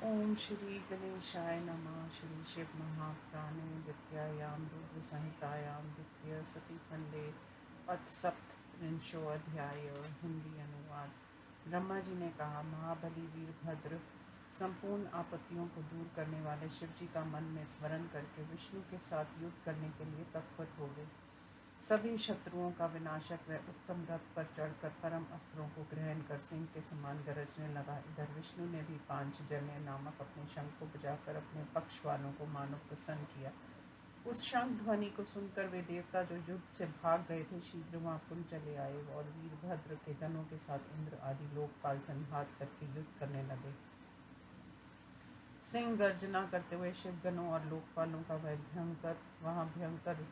ओम श्री गणेशाय नमः। श्री शिव महापुराणे द्वितीयायां रुद्र संहितायां द्वितीय सती खंडे अथ सप्तत्रिंशोऽध्याय। हिंदी अनुवाद। ब्रह्मा जी ने कहा, महाबली वीरभद्र संपूर्ण आपत्तियों को दूर करने वाले शिव जी का मन में स्मरण करके विष्णु के साथ युद्ध करने के लिए तत्पर हो गए। सभी शत्रुओं का विनाशक वह उत्तम रथ पर चढ़कर परम अस्त्रों को ग्रहण कर सिंह के समान गरजने लगा। इधर विष्णु ने भी पांचजन्य नामक अपने शंख को बजाकर अपने पक्ष वालों को मानो प्रसन्न किया। उस शंख ध्वनि को सुनकर वे देवता जो युद्ध से भाग गए थे शीघ्र वहां पुनः चले आए और वीरभद्र के गणों के साथ इंद्र आदि लोकपाल संघात करके युद्ध करने लगे। सिंह गर्जना करते हुए शिवगणों और लोकपालों का वह भयंकर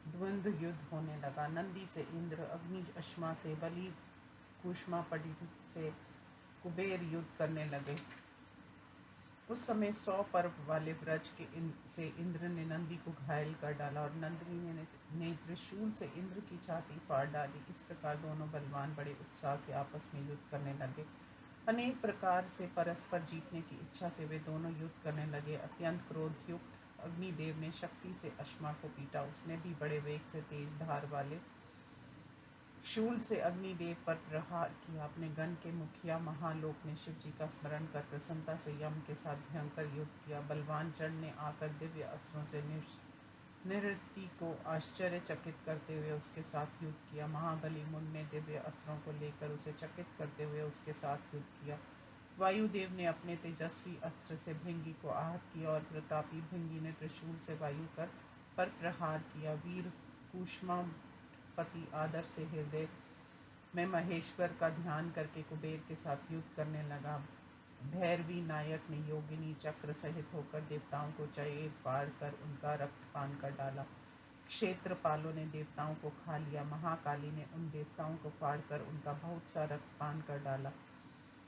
द्वंद्व युद्ध होने लगा। नंदी से इंद्र, अग्नि अश्मा से बलि, कुष्मा पटी से कुबेर युद्ध करने लगे। उस समय 100 पर्व वाले व्रज से इंद्र ने नंदी को घायल कर डाला और नंदिनी ने त्रिशूल से इंद्र की छाती फाड़ डाली। इस प्रकार दोनों बलवान बड़े उत्साह से आपस में युद्ध करने लगे। अनेक प्रकार से परस्पर जीतने की इच्छा से वे दोनों युद्ध करने लगे। अत्यंत क्रोध युक्त अग्निदेव ने शक्ति से अश्मा को पीटा। उसने भी बड़े वेग से तेज धार वाले शूल से अग्निदेव पर प्रहार किया। अपने गण के मुखिया महालोक ने शिव जी का स्मरण कर प्रसन्नता से यम के साथ भयंकर युद्ध किया। बलवान चंड ने आकर दिव्य अस्त्रों से निरृति को आश्चर्यचकित करते हुए उसके साथ युद्ध किया। महाबली मुन ने दिव्य अस्त्रों को लेकर उसे चकित करते हुए उसके साथ युद्ध किया। वायुदेव ने अपने तेजस्वी अस्त्र से भृंगी को आहत किया और प्रतापी भृंगी ने त्रिशूल से वायु पर प्रहार किया। वीर कूष्मापति आदर से हृदय में महेश्वर का ध्यान करके कुबेर के साथ युद्ध करने लगा। भैरवी नायक ने योगिनी चक्र सहित होकर देवताओं को चयेर फाड़ कर उनका रक्तपान कर डाला। क्षेत्रपालों ने देवताओं को खा लिया। महाकाली ने उन देवताओं को फाड़कर उनका बहुत सा रक्तपान कर डाला।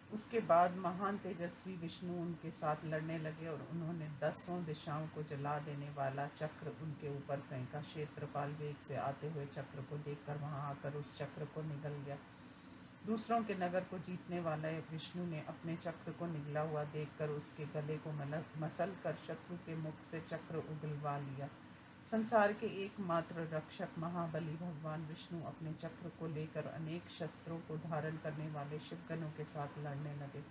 उसके बाद महान तेजस्वी विष्णु उनके साथ लड़ने लगे और उन्होंने 10 दिशाओं को जला देने वाला चक्र उनके ऊपर फेंका। क्षेत्रपाल वेग से आते हुए चक्र को देखकर वहां आकर उस चक्र को निगल गया। दूसरों के नगर को जीतने वाला विष्णु ने अपने चक्र को निगला हुआ देखकर उसके गले को मसल कर शत्रु के मुख से चक्र उगलवा लिया। संसार के एकमात्र रक्षक महाबली भगवान विष्णु अपने चक्र को लेकर अनेक शस्त्रों को धारण करने वाले शिवगणों के साथ लड़ने लगे।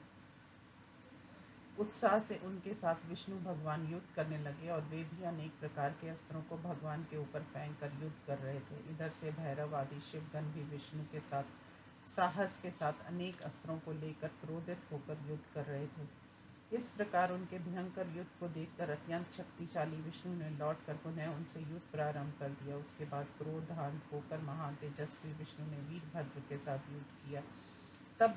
उत्साह से उनके साथ विष्णु भगवान युद्ध करने लगे और वे भी अनेक प्रकार के अस्त्रों को भगवान के ऊपर फेंक कर युद्ध कर रहे थे। इधर से भैरव आदि शिवगण भी विष्णु के साथ साहस के साथ अनेक अस्त्रों को लेकर क्रोधित होकर युद्ध कर रहे थे। इस प्रकार उनके भयंकर युद्ध को देखकर अत्यंत शक्तिशाली विष्णु ने लौटकर पुनः उनसे युद्ध प्रारंभ कर दिया। उसके बाद क्रोधान्वित होकर महान तेजस्वी विष्णु ने वीरभद्र के साथ युद्ध किया। तब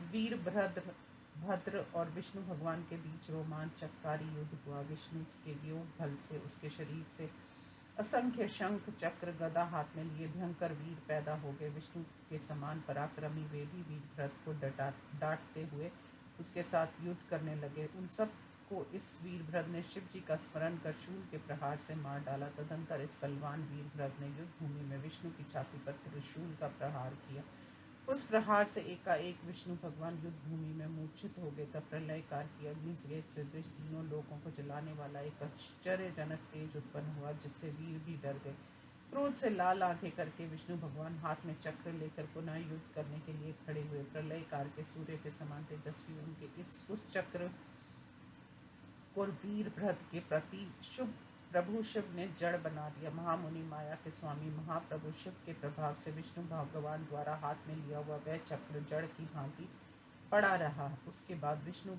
भद्र और विष्णु भगवान के बीच रोमांचकारी युद्ध हुआ। विष्णु के योग बल से उसके शरीर से असंख्य शंख चक्र गदा हाथ में लिए भयंकर वीर पैदा हो गए। विष्णु के समान पराक्रमी वे भी वीरभद्र को डांटते हुए उसके साथ युद्ध करने लगे। उन सब को इस वीरभद्र ने शिव जी का स्मरण कर शूल के प्रहार से मार डाला। तदंतर इस बलवान वीरभद्र ने युद्ध भूमि में विष्णु की छाती पर त्रिशूल का प्रहार किया। उस प्रहार से एकाएक विष्णु भगवान युद्ध भूमि में मूर्छित हो गए। तब प्रलयकार की अग्नि से सदृश तीनों लोगों को जलाने वाला एक आश्चर्यजनक तेज उत्पन्न हुआ जिससे वीर भी डर गए। क्रोध से लाल आंखें करके विष्णु भगवान हाथ में चक्र लेकर पुनः युद्ध करने के लिए खड़े हुए। प्रलयकार के सूर्य के समान तेजस्वी उनके उस चक्र को वीरभद्र के प्रति शुभ प्रभु शिव ने जड़ बना दिया। महामुनि माया के स्वामी महाप्रभु शिव के प्रभाव से विष्णु भगवान द्वारा हाथ में लिया हुआ वह चक्र जड़ की भांति पड़ा रहा। उसके बाद विष्णु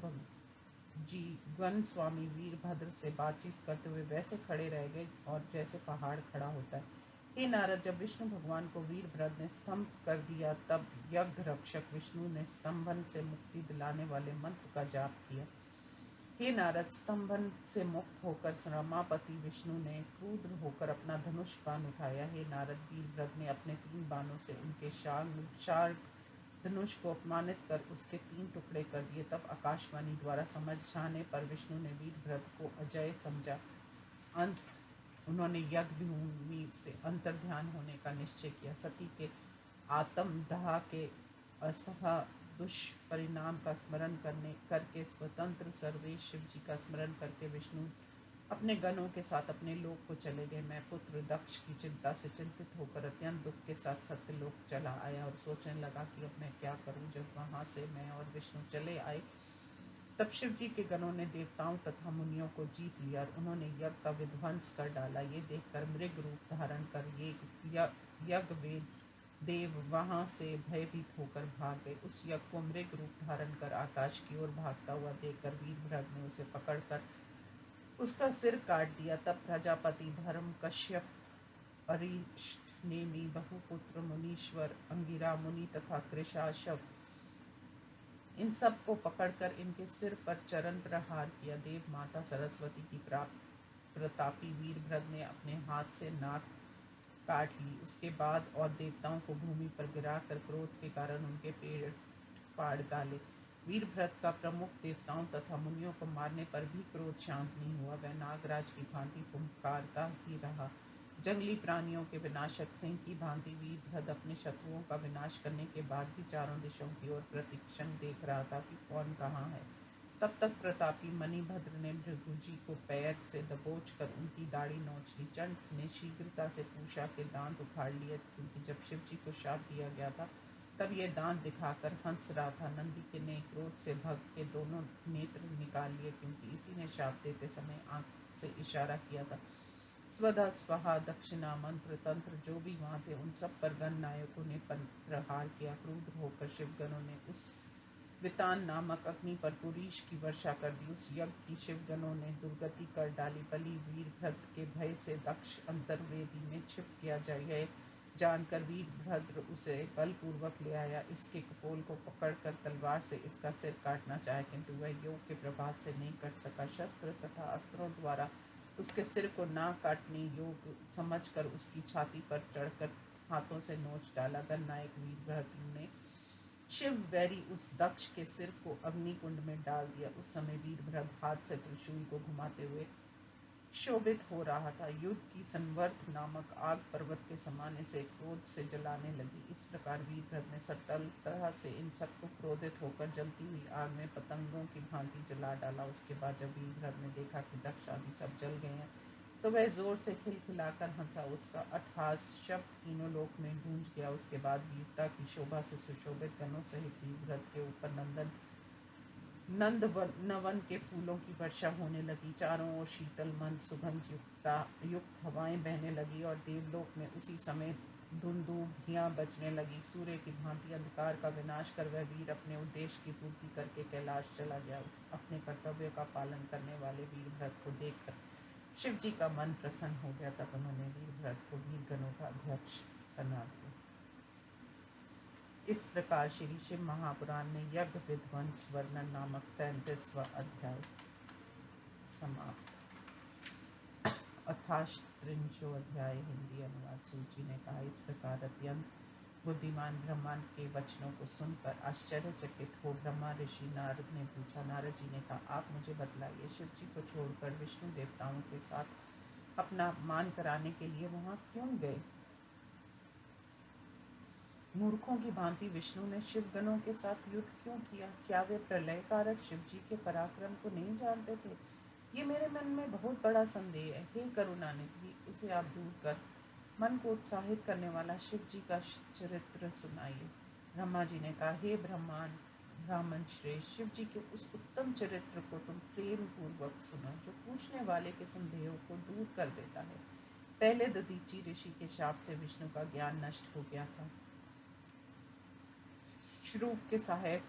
जीवन स्वामी वीरभद्र से बातचीत करते हुए वैसे खड़े रह गए और जैसे पहाड़ खड़ा होता है। हे नारद, जब विष्णु भगवान को वीरभद्र ने स्तंभ कर दिया तब यज्ञ रक्षक विष्णु ने स्तंभन से मुक्ति दिलाने वाले मंत्र का जाप किया। हे नारद, स्तंभन से मुक्त होकर रमापति विष्णु ने क्रुद्ध होकर अपना धनुष बाण उठाया। हे नारद, वीरभद्र ने अपने 3 बाणों से उनके शार्ग धनुष को अपमानित कर उसके 3 टुकड़े कर दिए। तब आकाशवाणी द्वारा समझाने पर विष्णु ने वीरभद्र को अजय समझा। अंत उन्होंने यज्ञ भूमि से अंतर्ध्यान होने का निश्चय किया। सती के आत्मदाह के असह दुष्परिणाम का स्मरण करके स्वतंत्र सर्वेश शिव जी का स्मरण करके विष्णु अपने गणों के साथ अपने लोक को चले गए। मैं पुत्र दक्ष की चिंता से चिंतित होकर अत्यंत दुख के साथ सत्यलोक चला आया और सोचने लगा कि अब मैं क्या करूं। जब वहां से मैं और विष्णु चले आए तब शिव जी के गणों ने देवताओं तथा मुनियों को जीत लिया और उन्होंने यज्ञ का विध्वंस कर डाला। ये देखकर मृग रूप धारण कर ये यज्ञ वेद देव वहां से भयभीत होकर भाग गए। उस यज्ञ को मृग रूप धारण कर आकाश की ओर भागता हुआ देखकर वीरभद्र ने उसे पकड़कर उसका सिर काट दिया। तब प्रजापति धर्म कश्यप अरिष्ट नेमि बहुपुत्र मुनीश्वर अंगिरा मुनि तथा कृशाशव इन सब को पकड़कर इनके सिर पर चरण प्रहार किया। देव माता सरस्वती की प्रतापी वीरभद्र ने अपने हाथ से नाक काट ली। उसके बाद और देवताओं को भूमि पर गिराकर क्रोध के कारण उनके पेड़ फाड़ डाले। वीरभद्र का प्रमुख देवताओं तथा मुनियों को मारने पर भी क्रोध शांत नहीं हुआ। वह नागराज की भांति फुंकारता ही रहा। जंगली प्राणियों के विनाशक सिंह की भांति वीरभद्र अपने शत्रुओं का विनाश करने के बाद भी चारों दिशाओं की ओर प्रतिक्षण देख रहा था कि कौन कहाँ है। तब तक प्रतापी मणिभद्र ने भृगु जी को पैर से दबोच कर उनकी दाढ़ी नोच ली। चंड ने शीघ्रता से पूषा के दांत उखाड़ लिए, क्योंकि जब शिव जी को शाप दिया गया था तब ये दांत दिखाकर हंस रहा था। नंदी के ने क्रोध से भक्त के दोनों नेत्र निकाल लिए, क्योंकि इसी ने शाप देते समय आंख से इशारा किया था। स्वधा स्वाहा दक्षिणा मंत्र तंत्र जो भी वहां थे उन सब पर गण नायकों ने प्रहार किया। क्रुद्ध होकर शिवगणों ने उस वितान नामक अग्नि पर पुरीश की वर्षा कर दी। उस यज्ञ की शिवगणों ने दुर्गति कर डाली। बलि वीरभद्र के भय से दक्ष अंतर्वेदी में छिप गया जाए जानकर वीरभद्र उसे बलपूर्वक ले आया। इसके कपोल को पकड़कर तलवार से इसका सिर काटना चाहे, किंतु वह योग के प्रभाव से नहीं कट सका। शस्त्र तथा अस्त्रों द्वारा उसके सिर को ना काटने योग समझकर उसकी छाती पर चढ़कर हाथों से नोच डाला। गणनायक वीरभद्र ने शिव वैरी उस दक्ष के सिर को अग्निकुंड में डाल दिया। उस समय वीरभद्र हाथ से त्रिशूल को घुमाते हुए शोभित हो रहा था। युद्ध की संवर्त नामक आग पर्वत के समान इसे क्रोध से जलाने लगी। इस प्रकार वीरभद्र ने सरलता से इन सबको क्रोधित होकर जलती हुई आग में पतंगों की भांति जला डाला। उसके बाद जब वीरभद्र ने देखा कि दक्ष आदि सब जल गए हैं तो वह जोर से खिलखिलाकर हंसा। उसका अट्टहास शब्द तीनों लोक में गूंज गया। उसके बाद वीरता की शोभा से सुशोभित गणों सहित वीरभद्र के ऊपर नंदवन के फूलों की वर्षा होने लगी। चारों ओर शीतल मंद सुगंध युक्त हवाएं बहने लगी और देवलोक में उसी समय धुंदुभियां बजने लगी। सूर्य की भांति अंधकार का विनाश कर वह वीर अपने उद्देश्य की पूर्ति करके कैलाश चला गया। अपने कर्तव्य का पालन करने वाले वीरभद्र को देखकर शिव जी का मन प्रसन्न हो गया। तब उन्होंने वीरभद्र को वीरगणों का अध्यक्ष बना दिया। इस प्रकार श्री शिव महापुराण में यज्ञ विध्वंस वर्णन नामक 37वां अध्याय समाप्त। अथाष्टत्रिंशो अध्याय। हिंदी अनुवाद। सूची ने कहा, इस प्रकार अत्यंत बुद्धिमान ब्रह्मा के वचनों को सुनकर आश्चर्यचकित हो ब्रह्मा ऋषि नारद ने पूछा। नारद जी ने कहा, आप मुझे बतलाइए, शिव जी को छोड़कर विष्णु देवताओं के साथ अपना अपमान कराने के लिए वहां क्यों गए? मूर्खों की भांति विष्णु ने शिवगणों के साथ युद्ध क्यों किया? क्या वे प्रलय कारक शिव जी के पराक्रम को नहीं जानते थे? ये मेरे मन में बहुत बड़ा संदेह है। हे करुणानिधि, उसे आप दूर कर मन को उत्साहित करने वाला शिव जी का चरित्र सुनाइए। ब्रह्मा जी ने कहा, हे ब्राह्मण श्रेष्ठ, शिव जी के उस उत्तम चरित्र को तुम प्रेम पूर्वक सुनो जो पूछने वाले के संदेहों को दूर कर देता है। पहले दधीचि ऋषि के शाप से विष्णु का ज्ञान नष्ट हो गया था। श्रुव के सहायक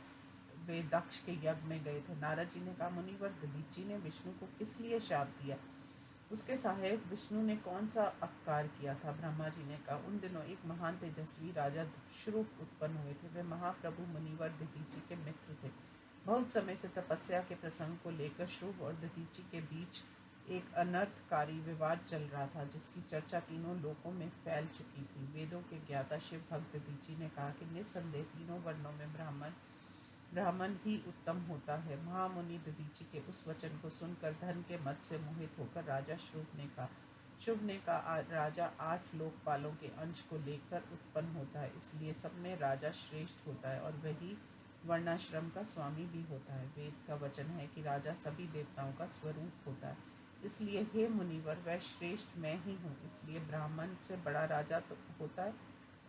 वे दक्ष के यज्ञ में गए थे। नारद जी ने कहा, मुनिवर, दधीचि ने विष्णु को किस लिए शाप दिया? उसके सहायक विष्णु ने कौन सा अपकार किया था? ब्रह्मा जी ने कहा, उन दिनों एक महान तेजस्वी राजा श्रुव उत्पन्न हुए थे। वे महाप्रभु मुनिवर दधीचि के मित्र थे। बहुत समय से तपस्या के प्रसंग को लेकर श्रुव और दधीचि के बीच एक अनर्थकारी विवाद चल रहा था, जिसकी चर्चा तीनों लोकों में फैल चुकी थी। वेदों के ज्ञाता शिव भक्त दधीचि ने कहा कि निस्संदेह तीनों वर्णों में ब्राह्मण ही उत्तम होता है। महामुनि दधीचि के उस वचन को सुनकर धन के मद से मोहित होकर राजा शुभ ने कहा, राजा 8 लोकपालों के अंश को लेकर उत्पन्न होता है, इसलिए सब में राजा श्रेष्ठ होता है और वही वर्णाश्रम का स्वामी भी होता है। वेद का वचन है कि राजा सभी देवताओं का स्वरूप होता है। इसलिए हे मुनिवर, वह श्रेष्ठ मैं ही हूँ, इसलिए ब्राह्मण से बड़ा राजा तो होता है,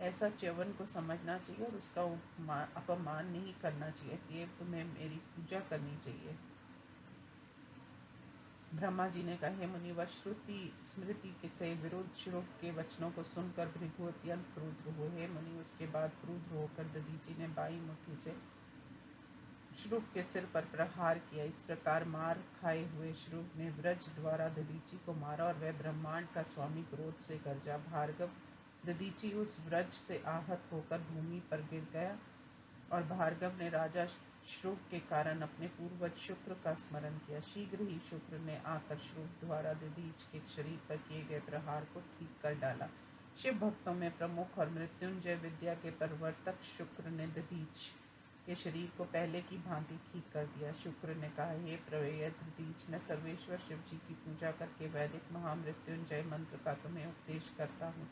ऐसा च्यवन को समझना चाहिए और उसका अपमान नहीं करना चाहिए। देव तुम्हें मेरी पूजा करनी चाहिए। ब्रह्मा जी ने कहा, हे मुनिवर, श्रुति स्मृति के से विरुद्ध श्रुव के वचनों को सुनकर भृगु अत्यंत क्रुद्ध हुए। हे मुनि, उसके बाद क्रुद्ध होकर दधीचि ने बाई मुट्ठी से श्रुव के सिर पर प्रहार किया। इस प्रकार मार खाए हुए श्रुव ने व्रज द्वारा दधीचि को मारा और वह ब्रह्मांड का स्वामी क्रोध से गरजा। भार्गव दधीचि उस व्रज से आहत होकर भूमि पर गिर गया और भार्गव ने राजा श्रुव के कारण अपने पूर्वज शुक्र का स्मरण किया। शीघ्र ही शुक्र ने आकर श्रुव द्वारा दधीच के शरीर पर किए गए प्रहार को ठीक कर डाला। शिव भक्तों में प्रमुख और मृत्युंजय विद्या के प्रवर्तक शुक्र ने दधीच के शरीर को पहले की भांति ठीक कर दिया। शुक्र ने कहा, हे प्रवेय दधीच, मैं सर्वेश्वर शिव जी की पूजा करके वैदिक महामृत्युंजय मंत्र का तुम्हें उपदेश करता हूँ।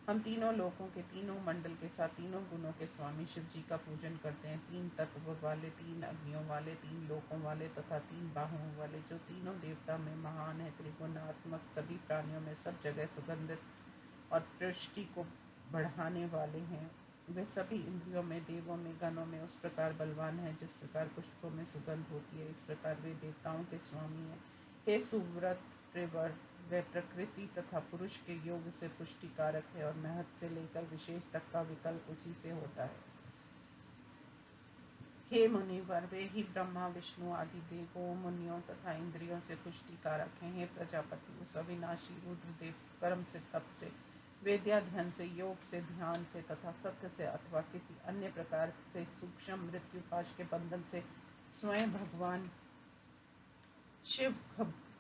हम तीनों लोकों के तीनों मंडल के साथ तीनों गुणों के स्वामी शिव जी का पूजन करते हैं। 3 तत्व वाले, 3 अग्नियों वाले, 3 लोकों वाले तथा 3 बाहुओं वाले, जो तीनों देवता में महान है, त्रिगुणात्मक, सभी प्राणियों में सब जगह सुगंधित और दृष्टि को बढ़ाने वाले हैं। वे सभी इंद्रियों में, देवों में, गणों में उस प्रकार बलवान हैं जिस प्रकार पुष्पों में सुगंध होती है। इस प्रकार वे देवताओं के स्वामी हैं। हे सुव्रत त्रिवर, वह प्रकृति तथा पुरुष के योग से पुष्टिकारक है और महत से लेकर विशेष तक का विकल्प उसी से होता है। हे मुनिवर, वे ही ब्रह्मा विष्णु आदि देवों, मुनियों तथा इंद्रियों से पुष्टिकारक हैं। हे प्रजापति, उस अविनाशी रुद्रदेव कर्म से, तप से, वेद्याध्ययन से, योग से, ध्यान से तथा सत्य से अथवा किसी अन्य प्रकार से सूक्ष्म मृत्युपाश के बंधन से स्वयं भगवान शिव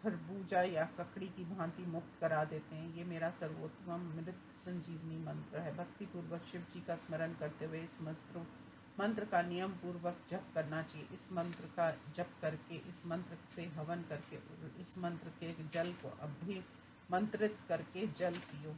खरबूजा या ककड़ी की भांति मुक्त करा देते हैं। ये मेरा सर्वोत्तम मृत संजीवनी मंत्र है। भक्ति पूर्वक शिव जी का स्मरण करते हुए इस मंत्र का नियम पूर्वक जप करना चाहिए। इस मंत्र का जप करके, इस मंत्र से हवन करके, इस मंत्र के जल को अभिमंत्रित करके जल पियो।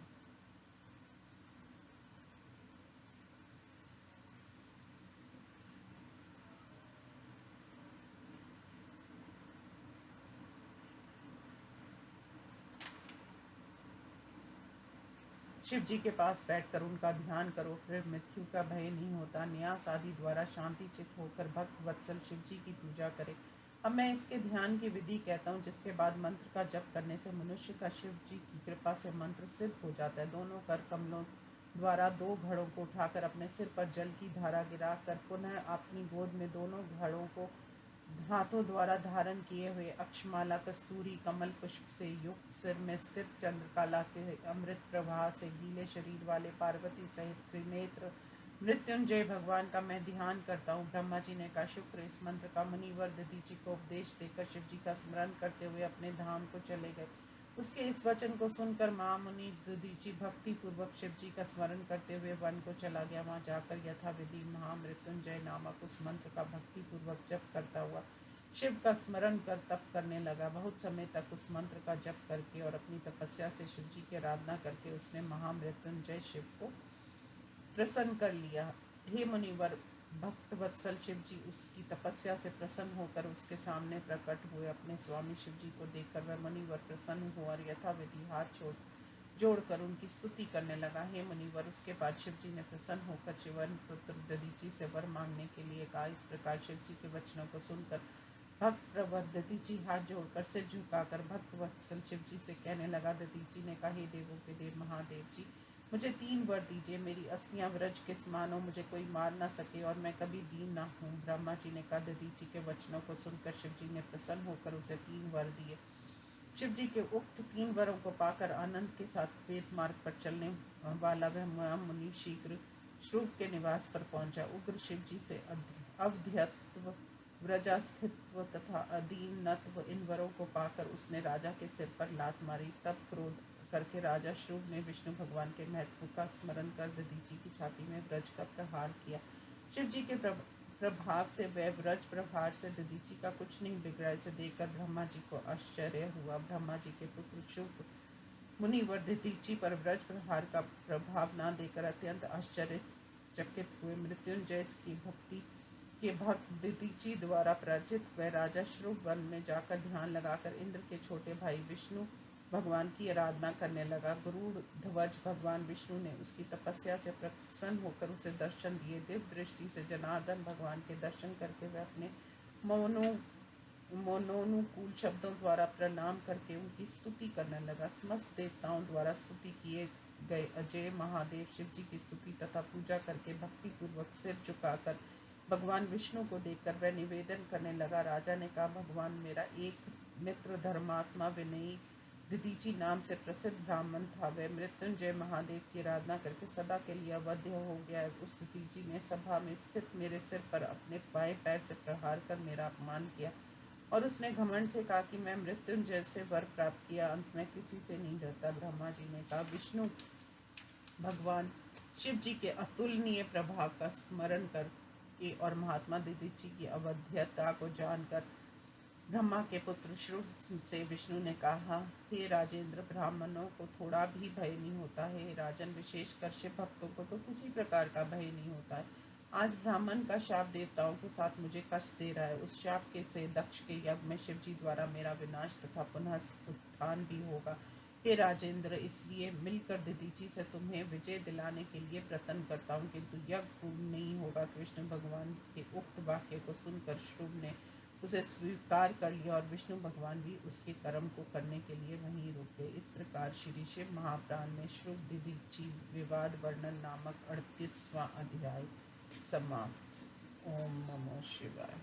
शिव जी के पास बैठकर उनका ध्यान करो, फिर मृत्यु का भय नहीं होता। न्यास आदि द्वारा शांति चित्त होकर भक्त वत्सल शिव जी की पूजा करे। अब मैं इसके ध्यान की विधि कहता हूँ, जिसके बाद मंत्र का जप करने से मनुष्य का शिव जी की कृपा से मंत्र सिद्ध हो जाता है। दोनों कर कमलों द्वारा 2 घड़ों को उठाकर अपने सिर पर जल की धारा गिरा कर पुनः अपनी गोद में दोनों घड़ों को हाथों द्वारा धारण किए हुए अक्षमाला कस्तूरी कमल पुष्प से युक्त सिर में स्थित चंद्रकला के अमृत प्रवाह से गीले शरीर वाले पार्वती सहित त्रिनेत्र मृत्युंजय भगवान का मैं ध्यान करता हूँ। ब्रह्मा जी ने कहा, शुक्र इस मंत्र का मुनिवर दधीचि को उपदेश देकर शिव जी का स्मरण करते हुए अपने धाम को चले गए। उसके इस वचन को सुनकर महामुनि दधीचि भक्ति पूर्वक शिव जी का स्मरण करते हुए वन को चला गया। वहां जाकर यथाविधि महामृत्युंजय नामक उस मंत्र का भक्ति पूर्वक जप करता हुआ शिव का स्मरण कर तप करने लगा। बहुत समय तक उस मंत्र का जप करके और अपनी तपस्या से शिव जी की आराधना करके उसने महामृत्युंजय शिव को प्रसन्न कर लिया। हे मुनिवर, भक्त वत्सल शिव जी उसकी तपस्या से प्रसन्न होकर उसके सामने प्रकट हुए। अपने स्वामी शिव जी को देखकर वह मुनिवर प्रसन्न हुआ और यथाविधि हाथ जोड़कर उनकी स्तुति करने लगा। हे मुनिवर, उसके बाद शिव जी ने प्रसन्न होकर शिवन पुत्र दधीचि से वर मांगने के लिए कहा। इस प्रकार शिव जी के वचनों को सुनकर भक्त प्रवर दधीचि हाथ जोड़कर सिर झुकाकर भक्त वत्सल शिव जी से कहने लगा। दधीचि ने कहा, हे देवों के देव महादेव जी, मुझे 3 वर दीजिए। मेरी अस्थियां व्रज के समान हो, मुझे कोई मार ना सके और मैं कभी दीन ना हूँ। ब्रह्मा जी ने कहा। दधीचि के वचनों को सुनकर शिव जी ने प्रसन्न होकर उसे 3 वर दिए। शिव जी के उक्त 3 वरों को पाकर आनंद के साथ वेद मार्ग पर चलने वाला वह मुनि शीघ्र श्रुव के निवास पर पहुंचा। उग्र शिव जी से अवध्यत्व, व्रजास्थित्व तथा अधीनत्व, इन वरों को पाकर उसने राजा के सिर पर लात मारी। तब क्रोध करके राजा श्रुव ने विष्णु भगवान के महत्व का स्मरण कर दधीचि की छाती में व्रज का प्रहार किया। शिव जी के प्रभाव से वह व्रज प्रहार से दधीचि का कुछ नहीं बिगड़ा। इसे देखकर ब्रह्मा जी को आश्चर्य हुआ। ब्रह्मा जी के पुत्र शुभ मुनिवर दधीचि पर व्रज प्रहार का प्रभाव न देकर अत्यंत आश्चर्यचकित हुए। मृत्युंजय की भक्ति के भक्त दितिची द्वारा पराजित वह राजा श्रुव वन में जाकर ध्यान लगाकर इंद्र के छोटे भाई विष्णु भगवान की आराधना करने लगा। गरुड़ ध्वज भगवान विष्णु ने उसकी तपस्या से प्रसन्न होकर उसे दर्शन दिए। दिव्य दृष्टि से जनार्दन भगवान के दर्शन करके वह अपने मौनों मनोनुकूल शब्दों द्वारा प्रणाम करके उनकी स्तुति करने लगा। समस्त देवताओं द्वारा स्तुति किए गए अजय महादेव शिव जी की स्तुति तथा पूजा करके भक्ति पूर्वक सिर झुकाकर भगवान विष्णु को देखकर वह निवेदन करने लगा। राजा ने कहा, भगवान, मेरा एक मित्र धर्मात्मा विनयी दधीची नाम से प्रसिद्ध ब्राह्मण था। वह मृत्युंजय महादेव की आराधना करके सदा के लिए अवध्य हो गया है। उस दधीची ने सभा में स्थित मेरे सिर पर अपने बाएं पैर से प्रहार कर मेरा अपमान किया और उसने घमंड से कहा कि मैं मृत्युंजय से वर प्राप्त किया, अंत में किसी से नहीं डरता। ब्रह्मा जी ने कहा, विष्णु भगवान शिव जी के अतुलनीय प्रभाव का स्मरण करके और महात्मा दधीची की अवध्यता को जानकर ब्रह्मा के पुत्र श्रुव से विष्णु ने कहा, हे राजेंद्र, ब्राह्मणों को थोड़ा भी भय नहीं होता है। राजन, विशेषकर शिव भक्तों को तो किसी प्रकार का भय नहीं होता है। आज ब्राह्मण का शाप देवताओं के साथ मुझे कष्ट दे रहा है। उस शाप के से दक्ष के यज्ञ में शिव जी द्वारा मेरा विनाश तथा पुनः उत्थान भी होगा। हे राजेंद्र, इसलिए मिलकर दधीची से तुम्हें विजय दिलाने के लिए प्रयत्न करता हूँ, किंतु यज्ञ पूर्ण नहीं होगा। कृष्ण भगवान के उक्त वाक्य को सुनकर श्रुव ने उसे स्वीकार कर लिया और विष्णु भगवान भी उसके कर्म को करने के लिए वहीं रुक गए। इस प्रकार श्री शिव महापुराण में श्रुव दधीची विवाद वर्णन नामक 38वां अध्याय समाप्त। ओम नमो शिवाय।